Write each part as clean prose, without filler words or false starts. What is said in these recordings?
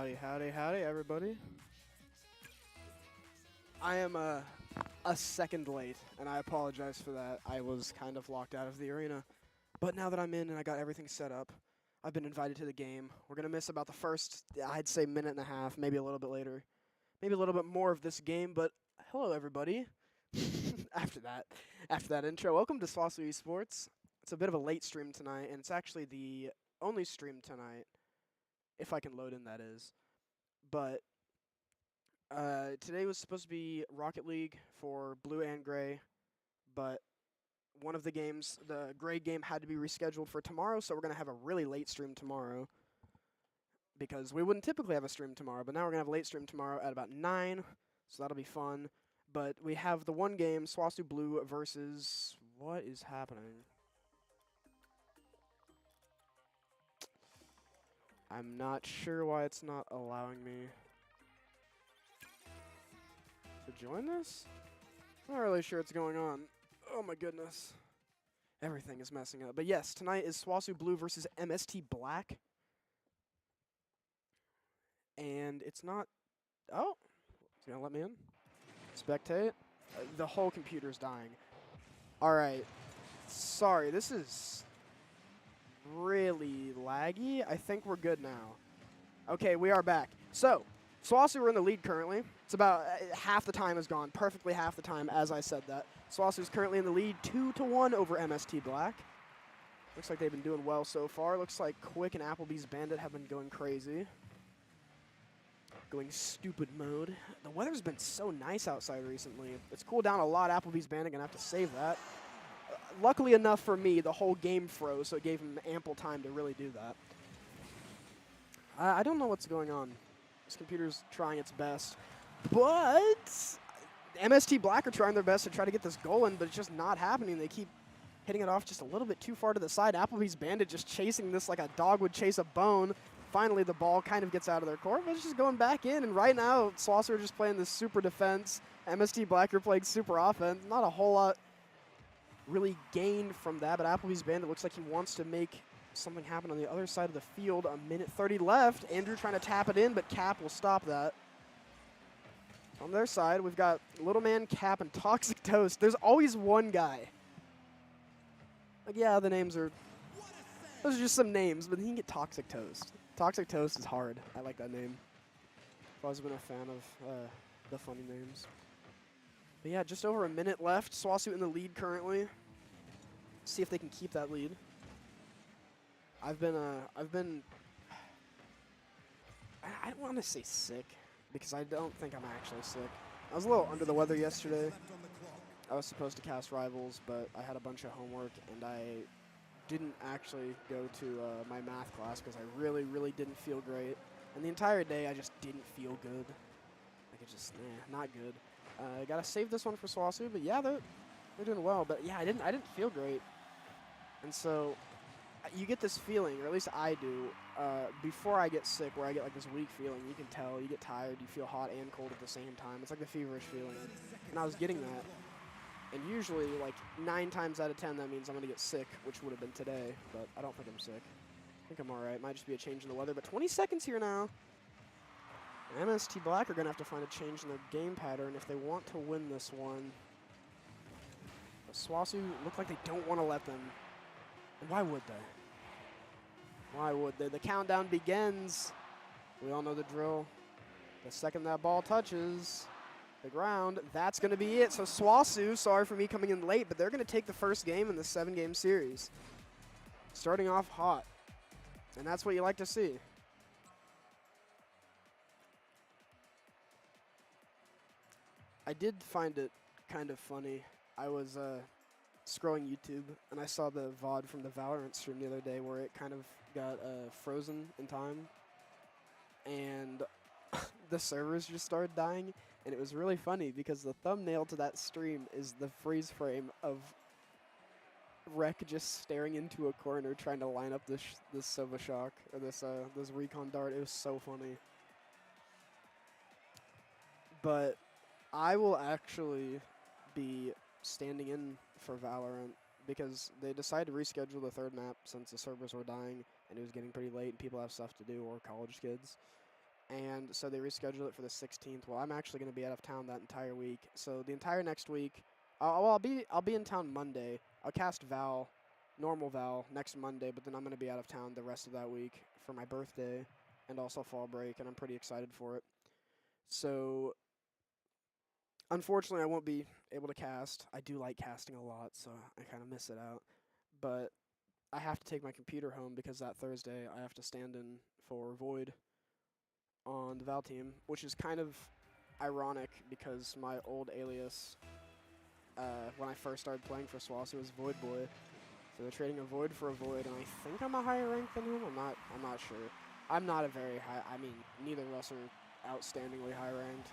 Howdy, howdy, howdy, everybody. I am a second late, and I apologize for that. I was kind of locked out of the arena. But now that I'm in and I got everything set up, I've been invited to the game. We're going to miss about the first, I'd say, minute and a half, maybe a little bit later. Maybe a little bit more of this game, but hello, everybody. after that intro, welcome to SWOSU Esports. It's a bit of a late stream tonight, and it's actually the only stream tonight, if I can load in, that is. But today was supposed to be Rocket League for blue and gray, but one of the games, the gray game, had to be rescheduled for tomorrow, so we're going to have a really late stream tomorrow, because we wouldn't typically have a stream tomorrow, but now we're going to have a late stream tomorrow at about 9, so that'll be fun. But we have the one game, SWOSU Blue versus... What is happening? I'm not sure why it's not allowing me to join this. I'm not really sure what's going on. Oh my goodness. Everything is messing up. But yes, tonight is SWOSU Blue versus MST Black. And it's not... Oh! It's going to let me in. Spectate. The whole computer's dying. Alright. Sorry, this is really laggy. I think we're good now. Okay, we are back. So, SWOSU are in the lead currently. It's about half the time is gone. Perfectly half the time as I said that. SWOSU is currently in the lead 2-1 over MST Black. Looks like they've been doing well so far. Looks like Quick and Applebee's Bandit have been going crazy. Going stupid mode. The weather's been so nice outside recently. It's cooled down a lot. Applebee's Bandit gonna have to save that. Luckily enough for me, the whole game froze, so it gave him ample time to really do that. I don't know what's going on. This computer's trying its best. But MST Black are trying their best to try to get this goal in, but it's just not happening. They keep hitting it off just a little bit too far to the side. Applebee's Bandit just chasing this like a dog would chase a bone. Finally, the ball kind of gets out of their court, but it's just going back in. And right now, SWOSU are just playing this super defense. MST Black are playing super offense. Not a whole lot really gained from that, but Applebee's Bandit looks like he wants to make something happen on the other side of the field. A minute 30 left. Andrew trying to tap it in, but Cap will stop that. On their side, we've got Little Man, Cap, and Toxic Toast. There's always one guy. Like, yeah, the names are... Those are just some names, but you can get Toxic Toast. Toxic Toast is hard. I like that name. I've always been a fan of the funny names. But yeah, just over a minute left. SWOSU in the lead currently. See if they can keep that lead. I don't want to say sick, because I don't think I'm actually sick. I was a little under the weather yesterday. I was supposed to cast Rivals, but I had a bunch of homework, and I didn't actually go to my math class because I really, really didn't feel great. And the entire day, I just didn't feel good. Like, it just, not good. I gotta save this one for SWOSU, but yeah, they're doing well. But yeah, I didn't feel great. And so, you get this feeling, or at least I do, before I get sick, where I get like this weak feeling. You can tell, you get tired, you feel hot and cold at the same time. It's like the feverish feeling. And I was getting that. And usually, like, 9 times out of 10, that means I'm going to get sick, which would have been today. But I don't think I'm sick. I think I'm all right. Might just be a change in the weather. But 20 seconds here now. MST Black are going to have to find a change in their game pattern if they want to win this one. But SWOSU look like they don't want to let them. And why would they? Why would they? The countdown begins. We all know the drill. The second that ball touches the ground, that's going to be it. So SWOSU, sorry for me coming in late, but they're going to take the first game in the 7-game series. Starting off hot. And that's what you like to see. I did find it kind of funny. I was scrolling YouTube, and I saw the VOD from the Valorant stream the other day where it kind of got frozen in time. And the servers just started dying. And it was really funny because the thumbnail to that stream is the freeze frame of Rek just staring into a corner trying to line up this Sova Shock, or this Recon Dart. It was so funny. But I will actually be standing in for Valorant because they decided to reschedule the third map since the servers were dying and it was getting pretty late and people have stuff to do, or college kids. and so they rescheduled it for the 16th. Well, I'm actually going to be out of town that entire week, so the entire next week, I'll be in town Monday. I'll cast Val, normal Val, next Monday, but then I'm going to be out of town the rest of that week for my birthday and also fall break, and I'm pretty excited for it. So, unfortunately, I won't be able to cast. I do like casting a lot, so I kind of miss it out. But I have to take my computer home because that Thursday I have to stand in for Void on the Val team, which is kind of ironic because my old alias, when I first started playing for SWOSU, was Void Boy. So they're trading a Void for a Void, and I think I'm a higher rank than him. I'm not sure. I'm not a very high. I mean, neither of us are outstandingly high ranked.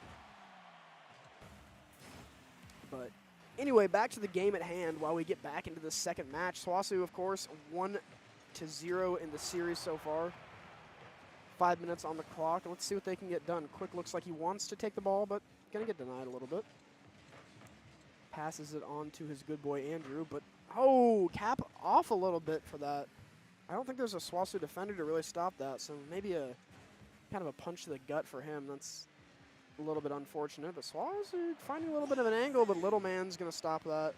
But anyway, back to the game at hand. While we get back into the second match, SWOSU, of course, 1-0 in the series so far. 5 minutes on the clock. Let's see what they can get done. Quick looks like he wants to take the ball, but gonna get denied a little bit. Passes it on to his good boy Andrew, but oh, Cap off a little bit for that. I don't think there's a SWOSU defender to really stop that, so maybe a kind of a punch to the gut for him. That's a little bit unfortunate, but SWOSU finding a little bit of an angle, but Little Man's gonna stop that.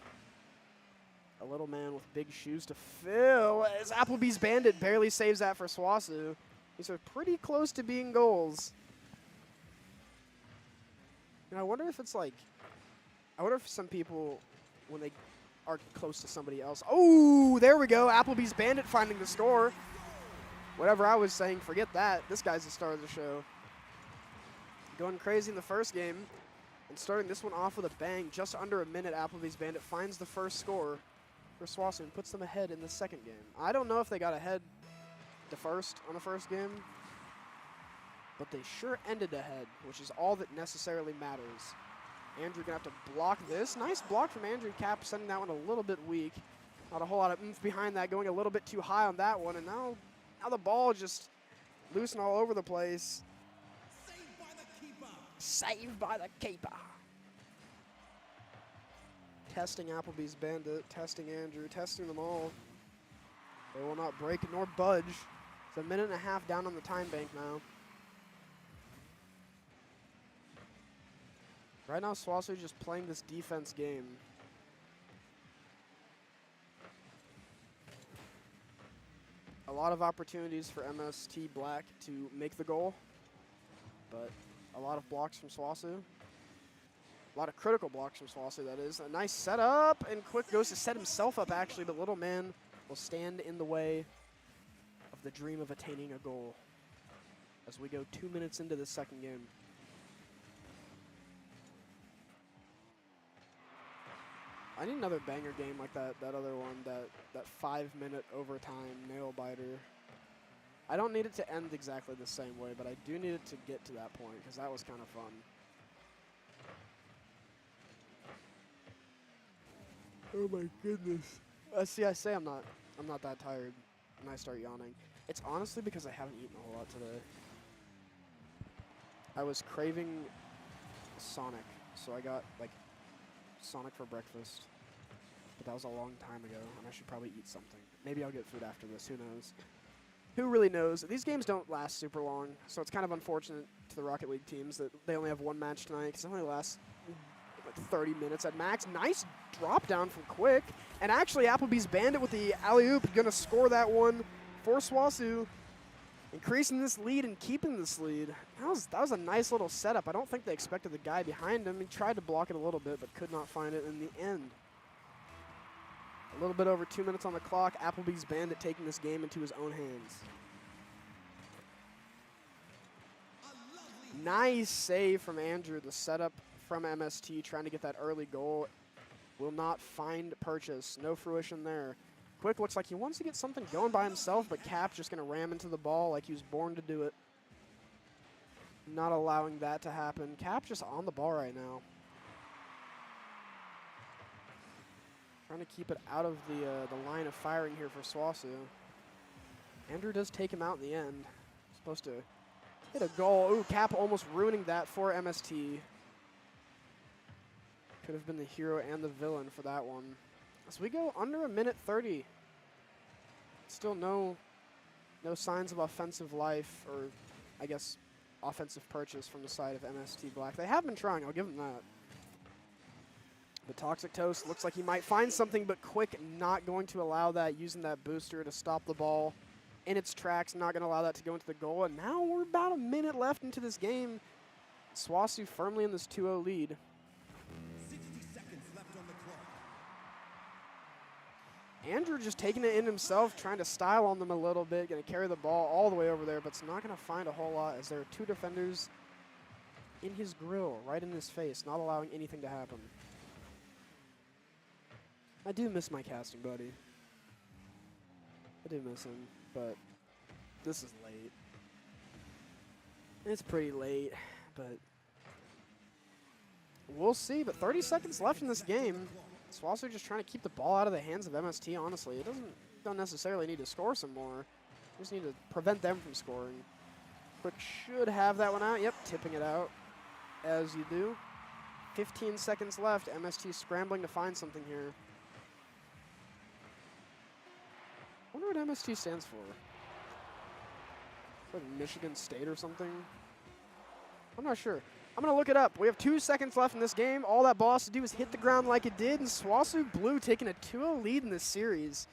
A Little Man with big shoes to fill as Applebee's Bandit barely saves that for SWOSU. These are pretty close to being goals. I wonder if it's like, I wonder if some people, when they are close to somebody else. Oh, there we go. Applebee's Bandit finding the score. Whatever I was saying, forget that. This guy's the star of the show. Going crazy in the first game and starting this one off with a bang. Just under a minute, Applebee's Bandit finds the first score for SWOSU and puts them ahead in the second game. I don't know if they got ahead on the first game, but they sure ended ahead, which is all that necessarily matters. Andrew gonna have to block this. Nice block from Andrew. Cap sending that one a little bit weak. Not a whole lot of oomph behind that, going a little bit too high on that one, and now the ball just loosing all over the place. Saved by the keeper. Saved by the keeper. Testing Applebee's Bandit, testing Andrew, testing them all. They will not break nor budge. It's a minute and a half down on the time bank now. Right now, SWOSU just playing this defense game. A lot of opportunities for MST Black to make the goal, but a lot of blocks from SWOSU. A lot of critical blocks from SWOSU, that is. A nice setup, and Quick goes to set himself up, actually, but Little Man will stand in the way of the dream of attaining a goal as we go 2 minutes into the second game. I need another banger game like that other one, that 5-minute overtime nail biter. I don't need it to end exactly the same way, but I do need it to get to that point because that was kind of fun. Oh my goodness. See, I say I'm not that tired, and I start yawning. It's honestly because I haven't eaten a whole lot today. I was craving Sonic, so I got like Sonic for breakfast. But that was a long time ago, and I should probably eat something. Maybe I'll get food after this, who knows? Who really knows? These games don't last super long, so it's kind of unfortunate to the Rocket League teams that they only have one match tonight, because it only lasts like 30 minutes at max. Nice drop down from Quick, and actually Applebee's Bandit with the alley-oop gonna score that one for SWOSU, increasing this lead and keeping this lead. That was a nice little setup. I don't think they expected the guy behind him. He tried to block it a little bit, but could not find it in the end. A little bit over 2 minutes on the clock. Applebee's Bandit taking this game into his own hands. Nice save from Andrew. The setup from MST trying to get that early goal. Will not find purchase. No fruition there. Quick looks like he wants to get something going by himself, but Cap just going to ram into the ball like he was born to do it. Not allowing that to happen. Cap just on the ball right now. Trying to keep it out of the line of firing here for SWOSU. Andrew does take him out in the end. Supposed to hit a goal. Ooh, Cap almost ruining that for MST. Could have been the hero and the villain for that one. As we go under a minute 30. Still no signs of offensive life, or I guess offensive purchase from the side of MST Black. They have been trying, I'll give them that. But Toxic Toast looks like he might find something, but Quick not going to allow that, using that booster to stop the ball in its tracks, not going to allow that to go into the goal. And now we're about a minute left into this game. SWOSU firmly in this 2-0 lead. 60 seconds left on the clock. Andrew just taking it in himself, trying to style on them a little bit, going to carry the ball all the way over there, but it's not going to find a whole lot as there are two defenders in his grill, right in his face, not allowing anything to happen. I do miss my casting buddy. I do miss him, but this is late. It's pretty late, but we'll see. But 30 seconds left in this game. SWOSU just trying to keep the ball out of the hands of MST, honestly. It don't necessarily need to score some more. Just need to prevent them from scoring. Quick should have that one out. Yep, tipping it out, as you do. 15 seconds left. MST scrambling to find something here. I wonder what MST stands for. Like Michigan State or something? I'm not sure. I'm going to look it up. We have 2 seconds left in this game. All that ball has to do is hit the ground like it did, and SWOSU Blue taking a 2-0 lead in this series.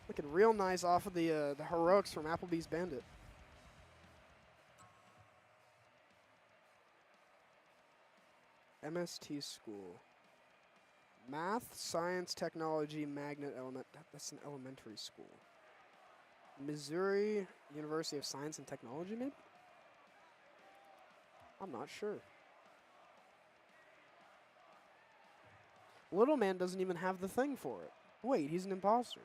Looking real nice off of the heroics from Applebee's Bandit. MST School. Math, Science, Technology, Magnet Element. That's an elementary school. Missouri University of Science and Technology, maybe? I'm not sure. Little man doesn't even have the thing for it. Wait, he's an imposter.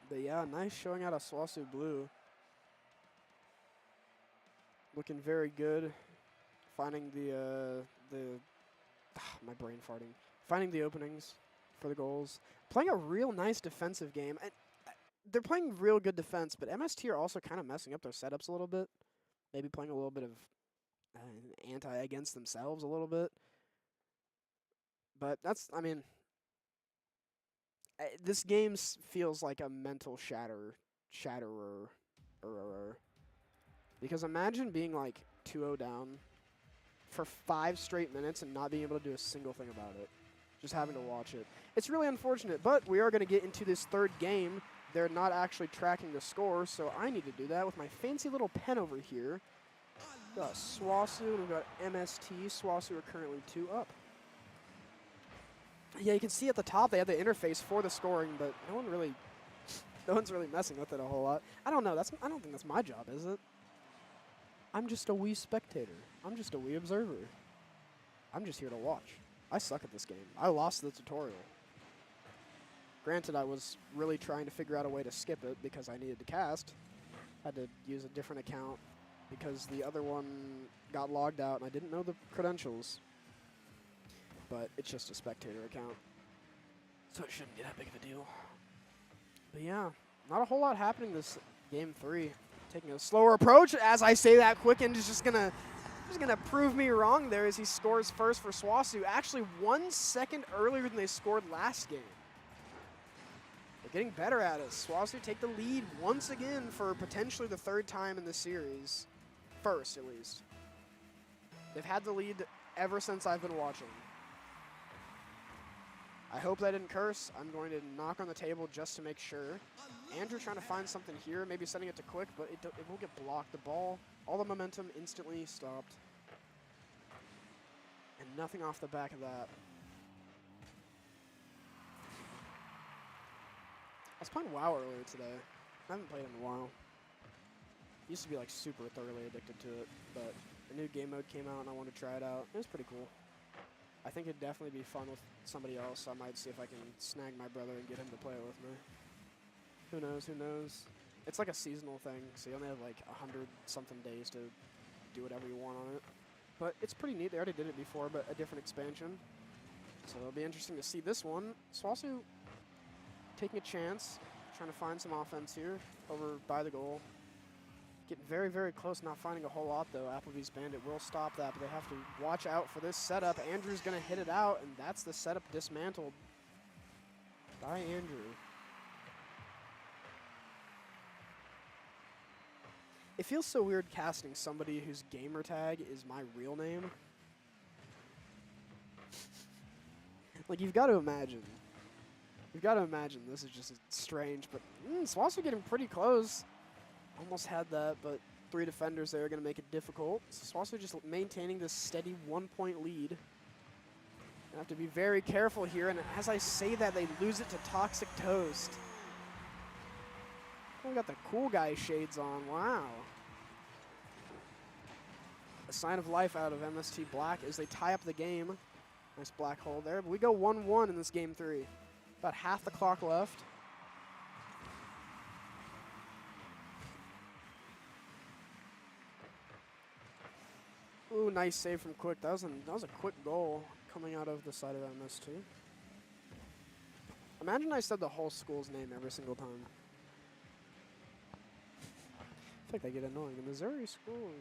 But yeah, nice showing out of SWOSU Blue. Looking very good. Finding my brain farting. Finding the openings for the goals. Playing a real nice defensive game. And they're playing real good defense, but MST are also kind of messing up their setups a little bit. Maybe playing a little bit of anti against themselves a little bit. But that's, I mean, this game feels like a mental shatterer. Because imagine being like 2-0 down for 5 straight minutes and not being able to do a single thing about it. Just having to watch it. It's really unfortunate, but we are going to get into this third game. They're not actually tracking the score, so I need to do that with my fancy little pen over here. We've got SWOSU and we've got MST. SWOSU are currently 2 up. Yeah, you can see at the top they have the interface for the scoring, but no one's really messing with it a whole lot. I don't know. I don't think that's my job, is it? I'm just a wee spectator. I'm just a wee observer. I'm just here to watch. I suck at this game. I lost the tutorial. Granted, I was really trying to figure out a way to skip it because I needed to cast. Had to use a different account because the other one got logged out and I didn't know the credentials. But it's just a spectator account, so it shouldn't be that big of a deal. But yeah, not a whole lot happening this game 3. Taking a slower approach as I say that. Quicken is just gonna prove me wrong there as he scores first for SWOSU. Actually 1 second earlier than they scored last game. They're getting better at it. SWOSU take the lead once again for potentially the 3rd time in the series. First, at least. They've had the lead ever since I've been watching. I hope that didn't curse. I'm going to knock on the table just to make sure. Andrew trying to find something here, maybe sending it to Quick, but it will get blocked. The ball, all the momentum instantly stopped. And nothing off the back of that. I was playing WoW earlier today. I haven't played in a while. Used to be like super thoroughly addicted to it, but a new game mode came out and I wanted to try it out. It was pretty cool. I think it'd definitely be fun with somebody else. I might see if I can snag my brother and get him to play it with me. Who knows, who knows? It's like a seasonal thing, so you only have like 100-something days to do whatever you want on it. But it's pretty neat. They already did it before, but a different expansion. So it'll be interesting to see this one. SWOSU taking a chance, trying to find some offense here over by the goal. Getting very, very close, not finding a whole lot, though. Applebee's Bandit will stop that, but they have to watch out for this setup. Andrew's going to hit it out, and that's the setup dismantled by Andrew. It feels so weird casting somebody whose gamer tag is my real name. Like, you've got to imagine. You've got to imagine this is just strange, but SWOSU getting pretty close. Almost had that, but 3 defenders there are going to make it difficult. So SWOSU just maintaining this steady 1-point lead. I have to be very careful here, and as I say that, they lose it to Toxic Toast. Oh, we got the cool guy shades on. Wow. A sign of life out of MST Black as they tie up the game. Nice black hole there, but we go 1-1 in this game 3. About half the clock left. Ooh, nice save from Quick. That was a quick goal coming out of the side of MST. Imagine I said the whole school's name every single time. I think they get annoying. The Missouri School of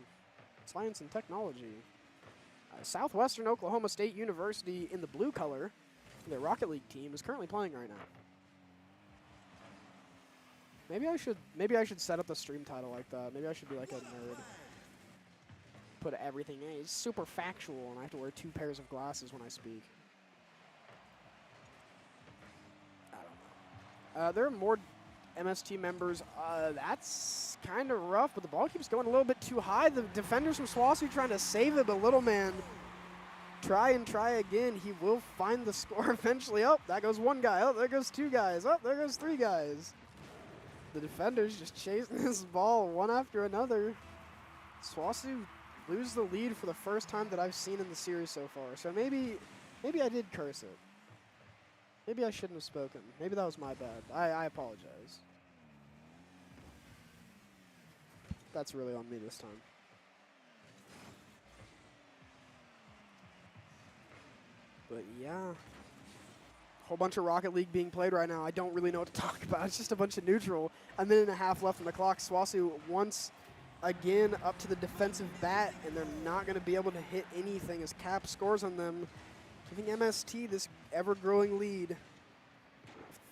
Science and Technology. Southwestern Oklahoma State University in the blue color. Their Rocket League team is currently playing right now. Maybe I should set up the stream title like that. Maybe I should be like a nerd. Put everything in. It's super factual, and I have to wear 2 pairs of glasses when I speak. I don't know. There are more MST members. That's kind of rough, but the ball keeps going a little bit too high. The defenders from SWOSU trying to save it, but Little Man try again. He will find the score eventually. Oh, that goes 1 guy. Oh, there goes 2 guys. Oh, there goes 3 guys. The defenders just chasing this ball one after another. SWOSU lose the lead for the first time that I've seen in the series so far. So maybe I did curse it. Maybe I shouldn't have spoken. Maybe that was my bad. I apologize. That's really on me this time. But yeah. Whole bunch of Rocket League being played right now. I don't really know what to talk about. It's just a bunch of neutral. 1.5 minutes left on the clock. SWOSU once again up to the defensive bat, and they're not going to be able to hit anything as Cap scores on them, giving MST this ever-growing lead.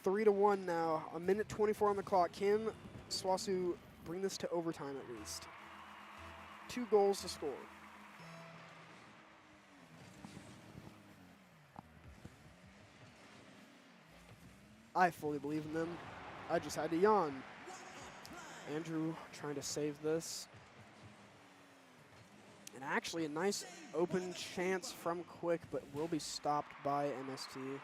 3-1 now. 1:24 on the clock. Can SWOSU bring this to overtime at least? 2 goals to score. I fully believe in them. I just had to yawn. Andrew trying to save this. And actually a nice open chance from Quick, but will be stopped by MST.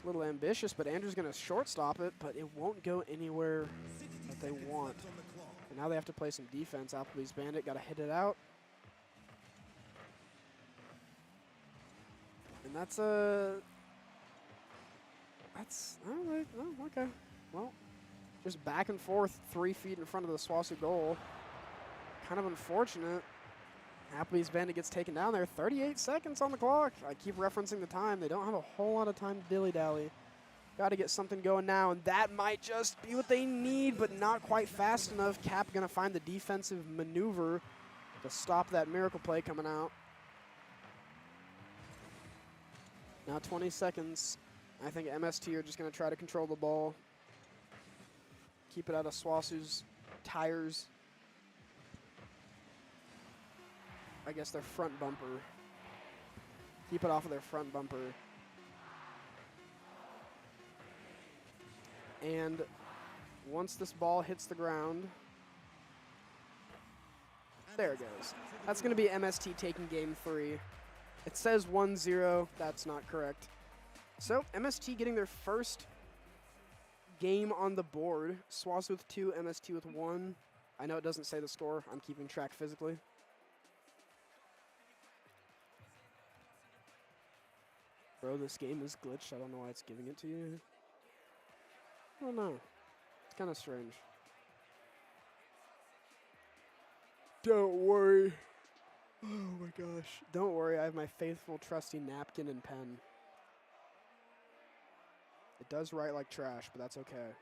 A little ambitious, but Andrew's going to shortstop it, but it won't go anywhere that they want. And now they have to play some defense. Applebee's Bandit got to hit it out. And that's all right. Oh, okay. Well, just back and forth 3 feet in front of the SWOSU goal. Kind of unfortunate. Applebee's Bandit gets taken down there. 38 seconds on the clock. I keep referencing the time. They don't have a whole lot of time to dilly-dally. Got to get something going now, and that might just be what they need, but not quite fast enough. Cap going to find the defensive maneuver to stop that miracle play coming out. Now 20 seconds. I think MST are just going to try to control the ball. Keep it out of SWOSU's tires. I guess their front bumper. Keep it off of their front bumper. And once this ball hits the ground, there it goes. That's going to be MST taking game 3. It says 1-0. That's not correct. So MST getting their first game on the board. SWOSU with 2, MST with 1. I know it doesn't say the score. I'm keeping track physically. Bro, this game is glitched. I don't know why it's giving it to you. I don't know. It's kind of strange. Don't worry. Oh my gosh. Don't worry, I have my faithful, trusty napkin and pen. It does write like trash, but that's okay.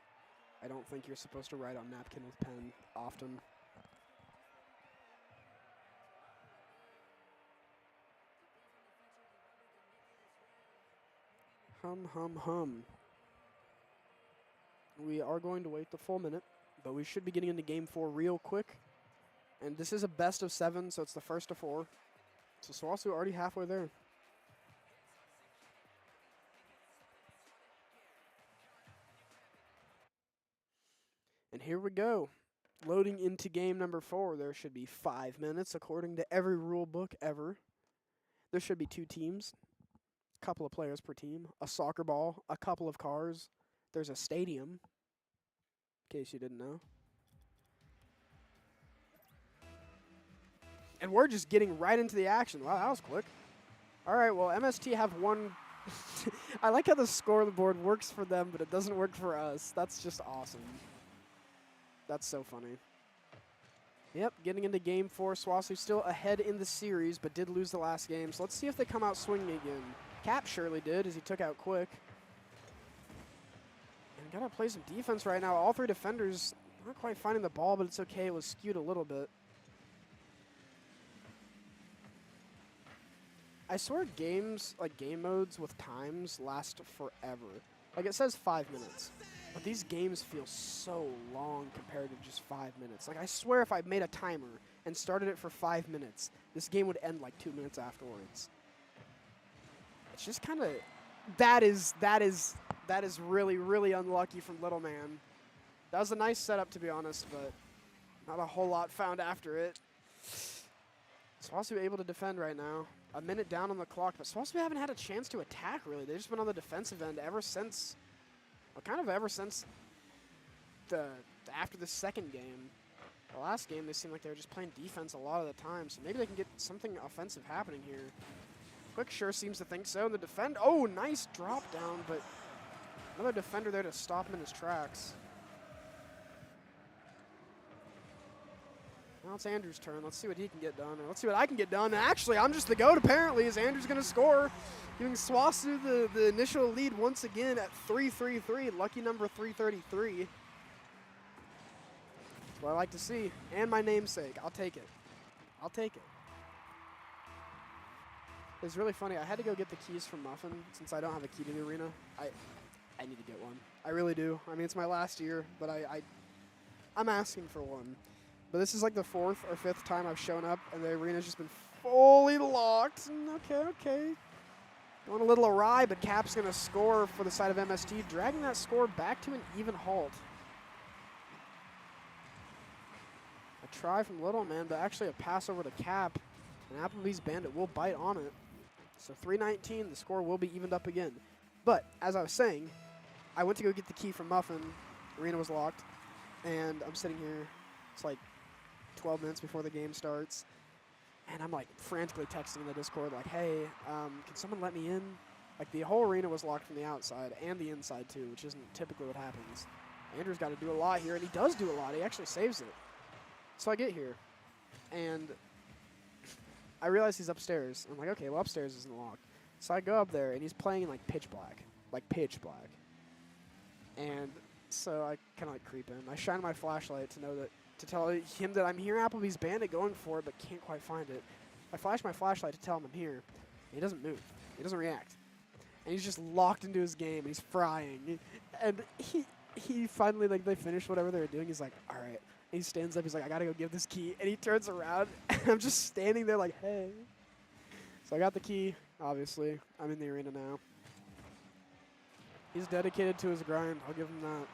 I don't think you're supposed to write on napkin with pen often. Hum, hum, hum. We are going to wait the full minute, but we should be getting into game 4 real quick. And this is a best of 7, so it's the first of 4. So SWOSU already halfway there. And here we go. Loading into game number 4. There should be 5 minutes according to every rule book ever. There should be 2 teams, a couple of players per team, a soccer ball, a couple of cars. There's a stadium, in case you didn't know. And we're just getting right into the action. Wow, that was quick. All right, well, MST have one. I like how the scoreboard works for them, but it doesn't work for us. That's just awesome. That's so funny. Yep, getting into game 4. SWOSU still ahead in the series, but did lose the last game. So let's see if they come out swinging again. Cap surely did, as he took out quick. And gotta play some defense right now. All 3 defenders not quite finding the ball, but it's okay. It was skewed a little bit. I swear games, like game modes with times, last forever. Like it says 5 minutes, but these games feel so long compared to just 5 minutes. Like I swear if I made a timer and started it for 5 minutes, this game would end like 2 minutes afterwards. It's just kind of, that is really, really unlucky from Little Man. That was a nice setup, to be honest, but not a whole lot found after it. SWOSU able to defend right now. A minute down on the clock, but SWOSU haven't had a chance to attack, really. They've just been on the defensive end ever since, well, kind of ever since after the second game. The last game, they seemed like they were just playing defense a lot of the time, so maybe they can get something offensive happening here. Quick sure seems to think so. And the defend, oh, nice drop down, but another defender there to stop him in his tracks. Now it's Andrew's turn. Let's see what he can get done. Or let's see what I can get done. Actually, I'm just the GOAT, apparently, as Andrew's going to score. Giving SWOSU the initial lead once again at 3-3-3. Lucky number 333. That's what I like to see. And my namesake. I'll take it. I'll take it. It's really funny. I had to go get the keys from Muffin since I don't have a key to the arena. I need to get one. I really do. I mean, it's my last year, but I'm asking for one. But this is like the 4th or 5th time I've shown up, and the arena's just been fully locked. And okay. Going a little awry, but Cap's going to score for the side of MST, dragging that score back to an even halt. A try from Little Man, but actually a pass over to Cap, and Applebee's Bandit will bite on it. So 3:19, the score will be evened up again. But, as I was saying, I went to go get the key from Muffin. Arena was locked, and I'm sitting here. It's like 12 minutes before the game starts, and I'm like frantically texting in the Discord like, hey, can someone let me in? Like the whole arena was locked from the outside and the inside too, which isn't typically what happens. Andrew's got to do a lot here, and he does do a lot. He actually saves it. So I get here, and I realize he's upstairs. I'm like, okay, well, upstairs isn't locked. So I go up there, and he's playing in like pitch black. And so I kind of like creep in. I shine my flashlight to tell him that I'm here, Applebee's Bandit, going for it, but can't quite find it. I flash my flashlight to tell him I'm here. He doesn't move. He doesn't react. And he's just locked into his game. He's frying. And he finally, like, they finish whatever they were doing. He's like, all right. And he stands up. He's like, I got to go give this key. And he turns around. And I'm just standing there like, hey. So I got the key, obviously. I'm in the arena now. He's dedicated to his grind. I'll give him that.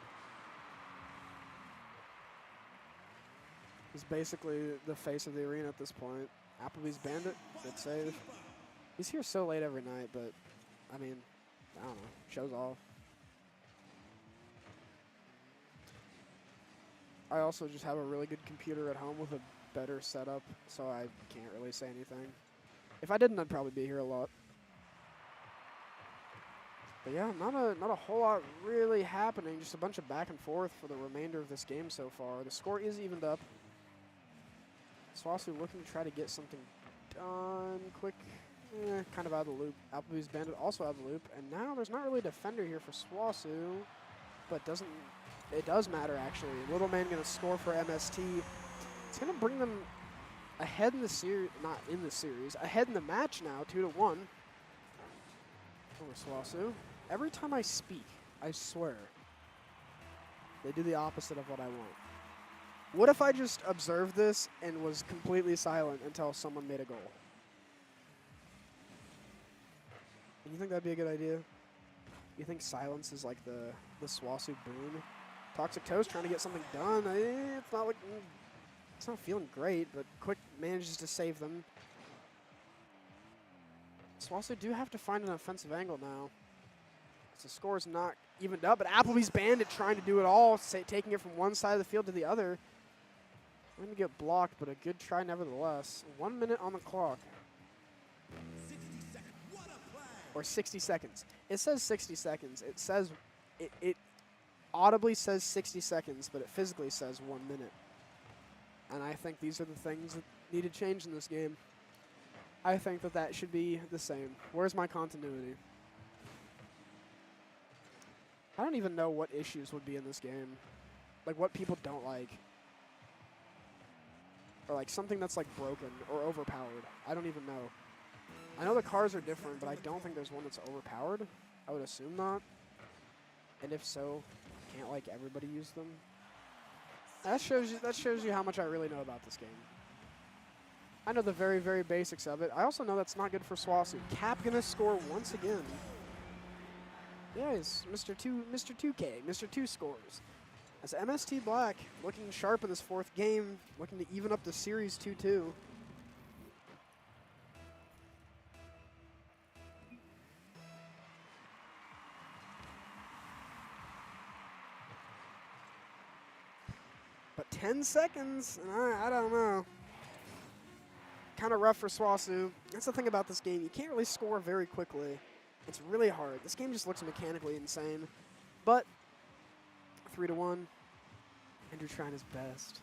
He's basically the face of the arena at this point. Applebee's Bandit, good save. He's here so late every night, but, I mean, I don't know, shows off. I also just have a really good computer at home with a better setup, so I can't really say anything. If I didn't, I'd probably be here a lot. But yeah, not a whole lot really happening, just a bunch of back and forth for the remainder of this game so far. The score is evened up. SWOSU looking to try to get something done quick. Kind of out of the loop. Applebee's Bandit also out of the loop. And now there's not really a defender here for SWOSU. but it does matter, actually. Little man going to score for MST. It's going to bring them ahead in the series, not in the series, ahead in the match now, 2-1 over SWOSU. Every time I speak, I swear, they do the opposite of what I want. What if I just observed this and was completely silent until someone made a goal? You think that'd be a good idea? You think silence is like the SWOSU boon? Toxic Toast trying to get something done. It's not like it's not feeling great, but Quick manages to save them. SWOSU do have to find an offensive angle now. So the score is not evened up, but Applebee's Bandit trying to do it all, taking it from one side of the field to the other. Going to get blocked, but a good try nevertheless. 1 minute on the clock. 60 seconds. What a play! Or 60 seconds. It says 60 seconds. It says, it audibly says 60 seconds, but it physically says 1 minute. And I think these are the things that need to change in this game. I think that should be the same. Where's my continuity? I don't even know what issues would be in this game. Like what people don't like. Or like something that's like broken or overpowered. I don't even know. I know the cars are different, but I don't think there's one that's overpowered. I would assume not. And if so, can't like everybody use them? That shows you how much I really know about this game. I know the very, very basics of it. I also know that's not good for SWOSU. Cap gonna score once again. Yeah, he's Mr. 2K, Mr. 2 scores. As MST Black looking sharp in this fourth game, looking to even up the series 2-2. But 10 seconds, I don't know. Kind of rough for SWOSU. That's the thing about this game. You can't really score very quickly. It's really hard. This game just looks mechanically insane. But 3-1. Andrew trying his best.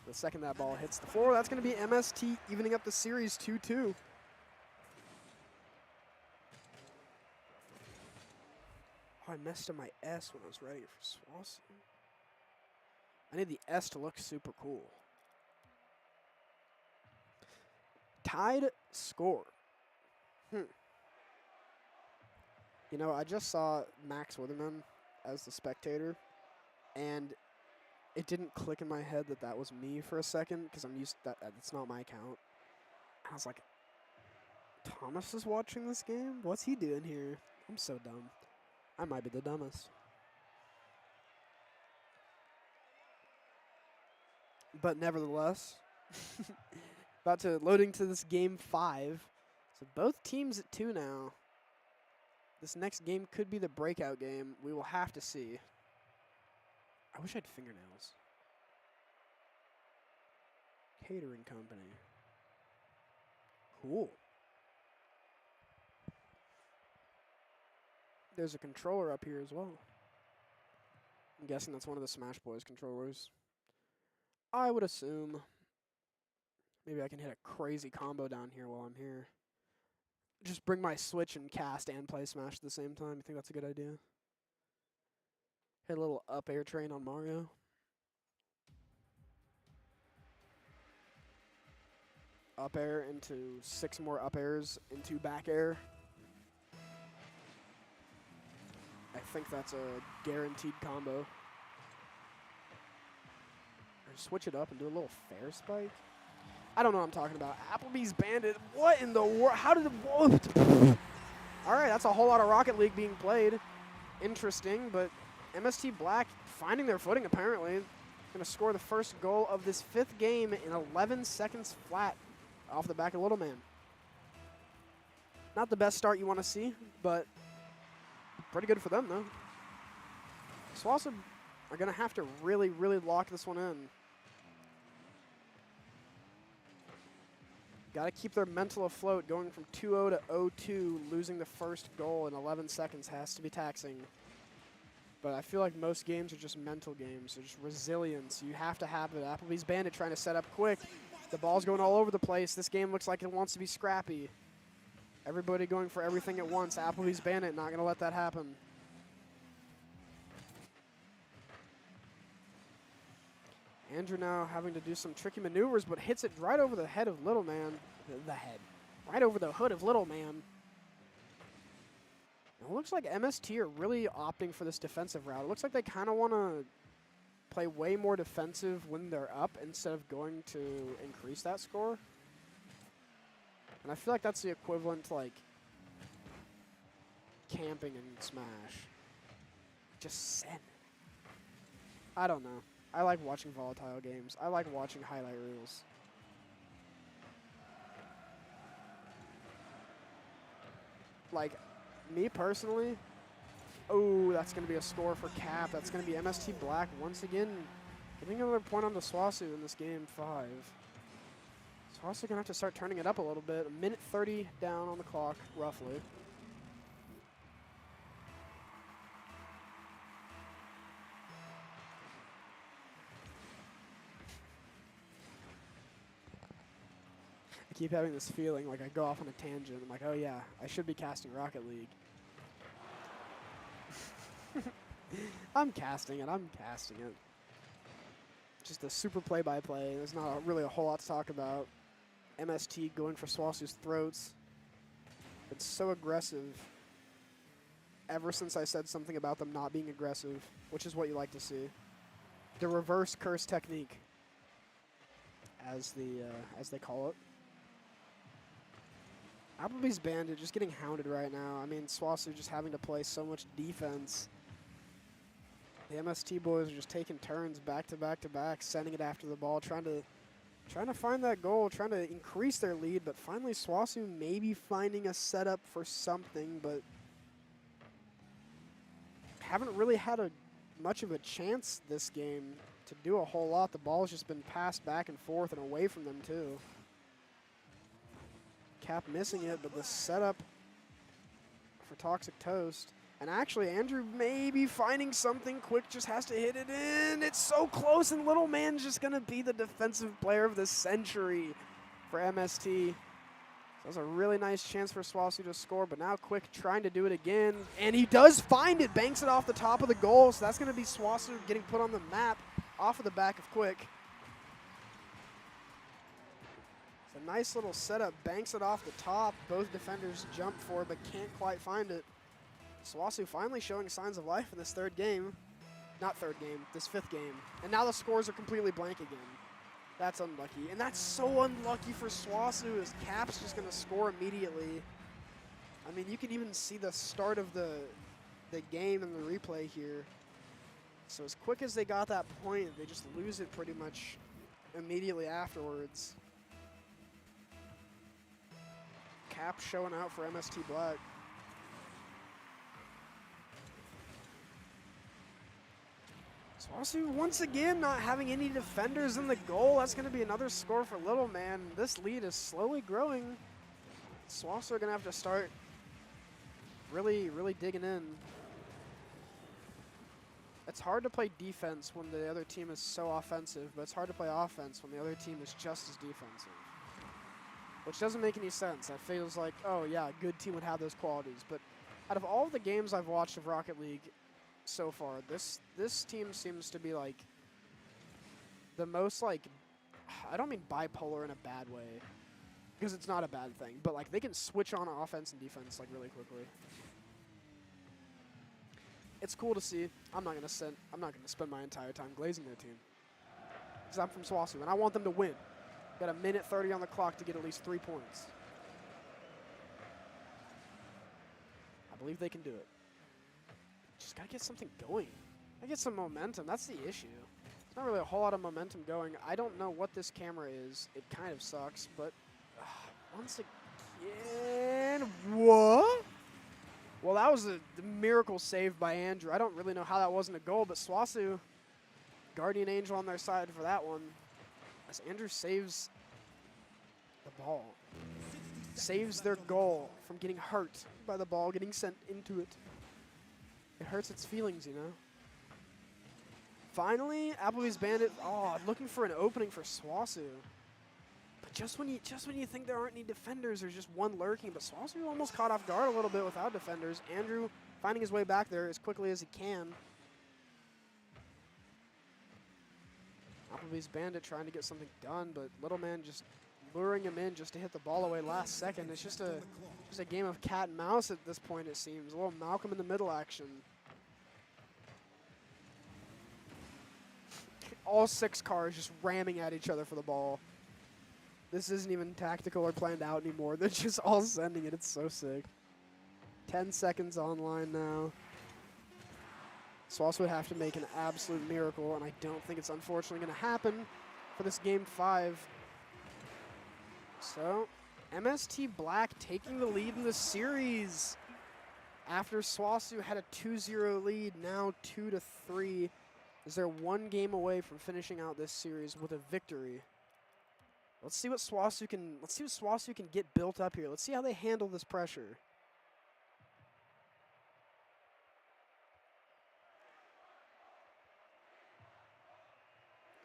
The second that ball hits the floor, that's going to be MST evening up the series 2-2. Oh, I messed up my S when I was writing it for SWOSU. I need the S to look super cool. Tied score. You know, I just saw Max Witherman as the spectator, and it didn't click in my head that that was me for a second because I'm used to that. It's not my account. I was like, Thomas is watching this game? What's he doing here? I'm so dumb. I might be the dumbest. But nevertheless, about to loading to this game 5. So both teams at 2 now. This next game could be the breakout game. We will have to see. I wish I had fingernails. Catering company. Cool. There's a controller up here as well. I'm guessing that's one of the Smash Boys controllers. I would assume. Maybe I can hit a crazy combo down here while I'm here. Just bring my Switch and cast and play Smash at the same time. You think that's a good idea? Hit a little up air train on Mario. Up air into 6 more up airs into back air. I think that's a guaranteed combo. Or switch it up and do a little fair spike. I don't know what I'm talking about. Applebee's Bandit. What in the world? How did it? All right, that's a whole lot of Rocket League being played. Interesting, but MST Black finding their footing apparently. Going to score the first goal of this 5th game in 11 seconds flat off the back of Little Man. Not the best start you want to see, but pretty good for them though. SWOSU are going to have to really, really lock this one in. Got to keep their mental afloat. Going from 2-0 to 0-2, losing the first goal in 11 seconds has to be taxing. But I feel like most games are just mental games. They're just resilience. You have to have it. Applebee's Bandit trying to set up quick. The ball's going all over the place. This game looks like it wants to be scrappy. Everybody going for everything at once. Applebee's Bandit not going to let that happen. Andrew now having to do some tricky maneuvers, but hits it right over the head of Little Man. The head. Right over the hood of Little Man. It looks like MST are really opting for this defensive route. It looks like they kind of want to play way more defensive when they're up instead of going to increase that score. And I feel like that's the equivalent to like camping in Smash. Just send. I don't know. I like watching volatile games. I like watching highlight reels. Like, me personally, oh, that's going to be a score for Cap. That's going to be MST Black once again getting another point on the SWOSU in this game 5. SWOSU going to have to start turning it up a little bit. 1:30 down on the clock, roughly. I keep having this feeling like I go off on a tangent. I'm like, oh yeah, I should be casting Rocket League. I'm casting it. Just a super play-by-play. There's not really a whole lot to talk about. MST going for SWOSU's throats. It's so aggressive ever since I said something about them not being aggressive, which is what you like to see. The reverse curse technique, as they call it. Applebee's Bandit just getting hounded right now. I mean, SWOSU just having to play so much defense. The MST boys are just taking turns back to back to back, sending it after the ball, trying to find that goal, trying to increase their lead. But finally, SWOSU maybe finding a setup for something, but haven't really had much of a chance this game to do a whole lot. The ball's just been passed back and forth and away from them too. Cap missing it, but the setup for Toxic Toast. And actually, Andrew may be finding something. Quick just has to hit it in. It's so close, and Little Man's just going to be the defensive player of the century for MST. So that's a really nice chance for SWOSU to score, but now Quick trying to do it again. And he does find it, banks it off the top of the goal. So that's going to be SWOSU getting put on the map off of the back of Quick. It's a nice little setup, banks it off the top. Both defenders jump for it, but can't quite find it. SWOSU finally showing signs of life in this third game. Not third game, this fifth game. And now the scores are completely blank again. That's unlucky. And that's so unlucky for SWOSU as Cap's just going to score immediately. I mean, you can even see the start of the game in the replay here. So as quick as they got that point, they just lose it pretty much immediately afterwards. Cap showing out for MST Black. SWOSU once again not having any defenders in the goal. That's going to be another score for Little Man. This lead is slowly growing. SWOSU are going to have to start really digging in. It's hard to play defense when the other team is so offensive, but it's hard to play offense when the other team is just as defensive. Which doesn't make any sense. That feels like, oh yeah, a good team would have those qualities. But out of all of the games I've watched of Rocket League so far, this team seems to be like the most like, I don't mean bipolar in a bad way, because it's not a bad thing, but like they can switch on offense and defense like really quickly. It's cool to see. I'm not gonna spend my entire time glazing their team, because I'm from SWOSU and I want them to win. Got 1:30 on the clock to get at least 3 points. I believe they can do it. Just gotta get something going. Gotta get some momentum. That's the issue. There's not really a whole lot of momentum going. I don't know what this camera is. It kind of sucks, but once again, what? Well, that was a miracle save by Andrew. I don't really know how that wasn't a goal, but SWOSU, Guardian Angel on their side for that one. As Andrew saves the ball. Saves their goal from getting hurt by the ball getting sent into it. It hurts its feelings, you know. Finally, Applebee's Bandit, looking for an opening for SWOSU. But just when you think there aren't any defenders, there's just one lurking. But SWOSU almost caught off guard a little bit without defenders. Andrew finding his way back there as quickly as he can. Applebee's Bandit trying to get something done, but Little Man just luring him in just to hit the ball away last second. It's just a game of cat and mouse at this point, it seems. A little Malcolm in the Middle action. All 6 cars just ramming at each other for the ball. This isn't even tactical or planned out anymore. They're just all sending it. It's so sick. 10 seconds online now. SWOSU would have to make an absolute miracle, and I don't think it's unfortunately going to happen for this Game 5. So, MST Black taking the lead in the series. After SWOSU had a 2-0 lead, now 2-3. Is they're 1 game away from finishing out this series with a victory. Let's see what SWOSU can get built up here. Let's see how they handle this pressure.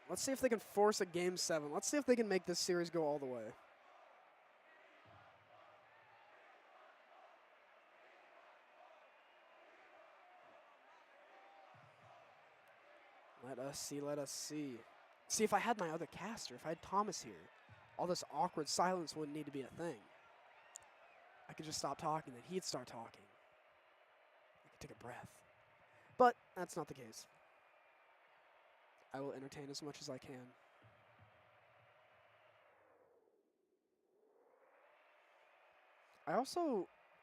Let's see if they can force a Game 7. Let's see if they can make this series go all the way. Let us see, let us see. See, if I had my other caster, if I had Thomas here, all this awkward silence wouldn't need to be a thing. I could just stop talking, then he'd start talking. I could take a breath. But that's not the case. I will entertain as much as I can.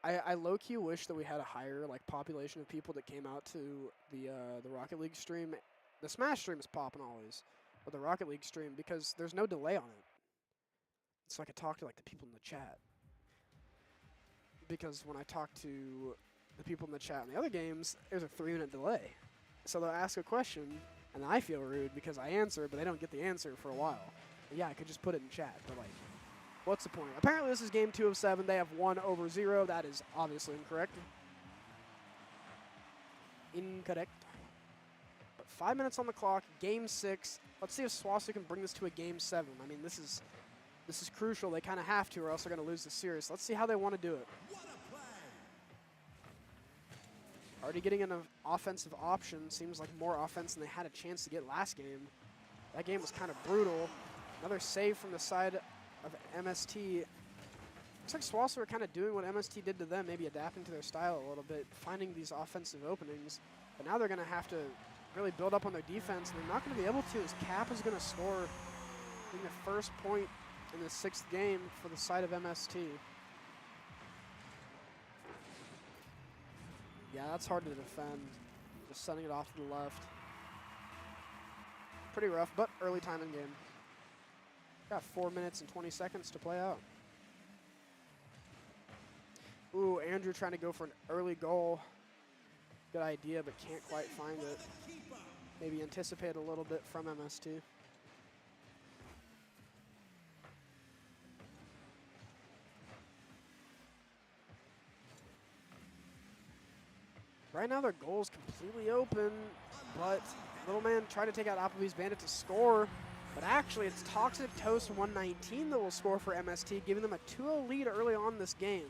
I low-key wish that we had a higher population of people that came out to the Rocket League stream. The Smash stream is popping always, but the Rocket League stream, because there's no delay on it. So I could talk to the people in the chat. Because when I talk to the people in the chat in the other games, there's a 3-minute delay. So they'll ask a question, and I feel rude because I answer, but they don't get the answer for a while. But yeah, I could just put it in chat, but what's the point? Apparently this is game 2 of 7. They have 1/0. That is obviously incorrect. Incorrect. But 5 minutes on the clock, game 6. Let's see if SWOSU can bring this to a game 7. I mean, this is crucial. They kind of have to, or else they're going to lose the series. Let's see how they want to do it. Already getting an offensive option. Seems like more offense than they had a chance to get last game. That game was kind of brutal. Another save from the side of MST. Looks like SWOSU are kind of doing what MST did to them, maybe adapting to their style a little bit, finding these offensive openings. But now they're going to have to really build up on their defense, and they're not going to be able to, as Cap is going to score the first point in the 6th game for the side of MST. Yeah, that's hard to defend. Just sending it off to the left. Pretty rough, but early time in game. Got 4 minutes and 20 seconds to play out. Ooh, Andrew trying to go for an early goal. Good idea, but can't quite find it. Maybe anticipate a little bit from MST. Right now their goal is completely open, but Little Man trying to take out Applebee's Bandit to score. But actually, it's Toxic Toast 119 that will score for MST, giving them a 2-0 lead early on in this game.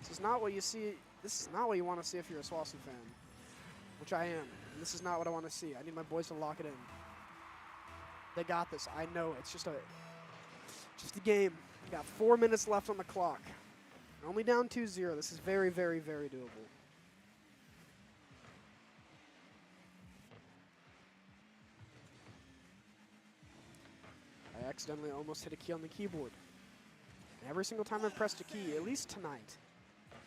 This is not what you see. This is not what you want to see if you're a SWOSU fan, which I am. And this is not what I want to see. I need my boys to lock it in. They got this. I know. It's just a game. We got 4 minutes left on the clock. We're only down 2-0. This is very, very, very doable. I accidentally almost hit a key on the keyboard. And every single time I've pressed a key, at least tonight,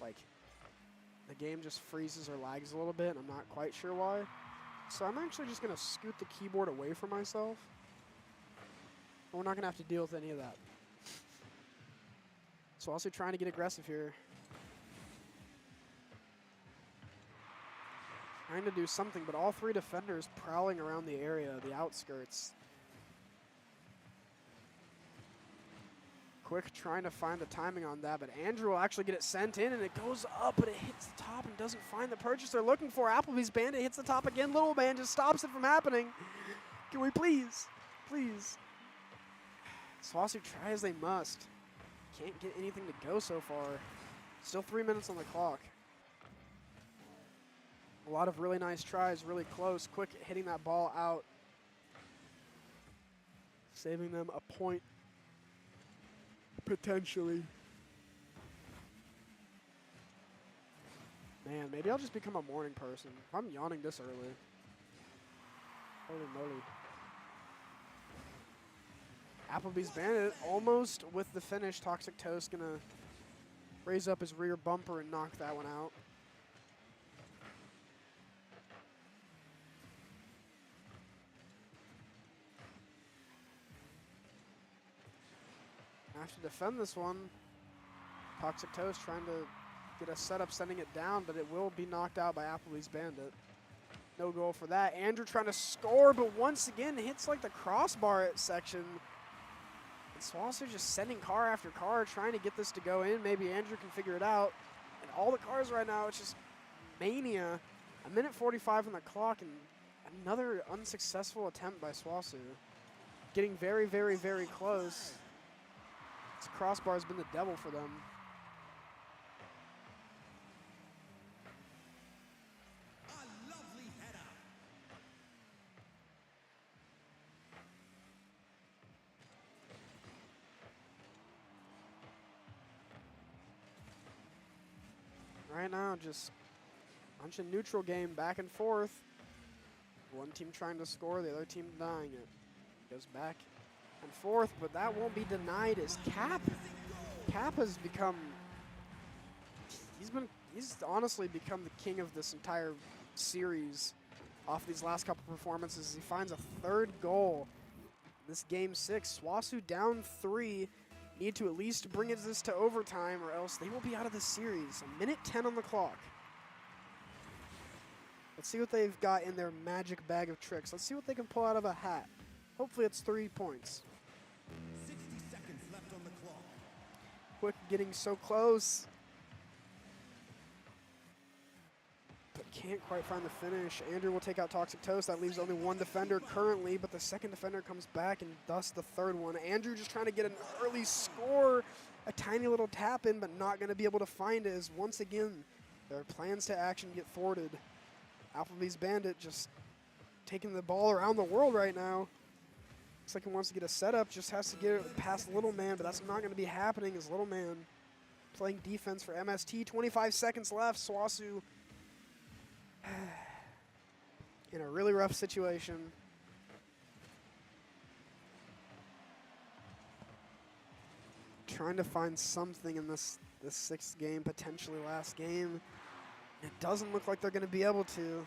the game just freezes or lags a little bit, and I'm not quite sure why. So I'm actually just going to scoot the keyboard away from myself. And we're not going to have to deal with any of that. So also trying to get aggressive here. Trying to do something, but all 3 defenders prowling around the area, the outskirts. Quick trying to find the timing on that, but Andrew will actually get it sent in, and it goes up, but it hits the top and doesn't find the purchase they're looking for. Applebee's Bandit hits the top again. Little Man just stops it from happening. Can we please? Please. SWOSU try as they must. Can't get anything to go so far. Still 3 minutes on the clock. A lot of really nice tries, really close. Quick hitting that ball out. saving them a point potentially. Man, maybe I'll just become a morning person. I'm yawning this early. Holy moly. Applebee's Bandit almost with the finish. Toxic Toast gonna raise up his rear bumper and knock that one out. Have to defend this one. Toxic Toast trying to get a setup, sending it down, but it will be knocked out by Applebee's Bandit. No goal for that. Andrew trying to score, but once again hits like the crossbar section. And SWOSU just sending car after car, trying to get this to go in. Maybe Andrew can figure it out. And all the cars right now, it's just mania. 1:45 on the clock, and another unsuccessful attempt by SWOSU. Getting very, very, very close. This crossbar has been the devil for them. A lovely header. Right now, just a bunch of neutral game back and forth. One team trying to score, the other team denying it. Goes back and forth, but that won't be denied as Cap has become, he's honestly become the king of this entire series off these last couple performances. He finds a third goal. This game 6, SWOSU down 3, need to at least bring this to overtime or else they will be out of the series. 1:10 on the clock. Let's see what they've got in their magic bag of tricks. Let's see what they can pull out of a hat. Hopefully it's 3 points. 60 seconds left on the clock. Quick getting so close. But can't quite find the finish. Andrew will take out Toxic Toast. That leaves only one defender currently, but the second defender comes back and thus the third one. Andrew just trying to get an early score. A tiny little tap in, but not going to be able to find it as once again their plans to action get thwarted. Applebee's Bandit just taking the ball around the world right now. Looks like he wants to get a setup, just has to get it past Little Man, but that's not going to be happening as Little Man playing defense for MST. 25 seconds left. SWOSU in a really rough situation. Trying to find something in this sixth game, potentially last game. It doesn't look like they're going to be able to.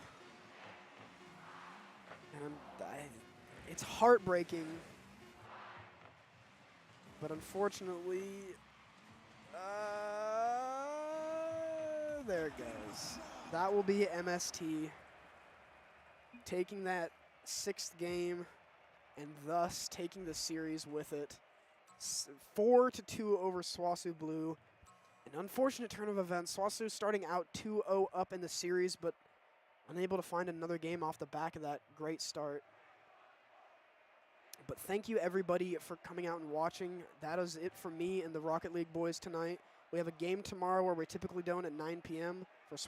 And it's heartbreaking. But unfortunately, there it goes. That will be MST taking that sixth game and thus taking the series with it. 4-2 over SWOSU Blue. An unfortunate turn of events. SWOSU starting out 2-0 up in the series, but unable to find another game off the back of that great start. But thank you, everybody, for coming out and watching. That is it for me and the Rocket League boys tonight. We have a game tomorrow where we typically don't at 9 p.m. for SWOSU.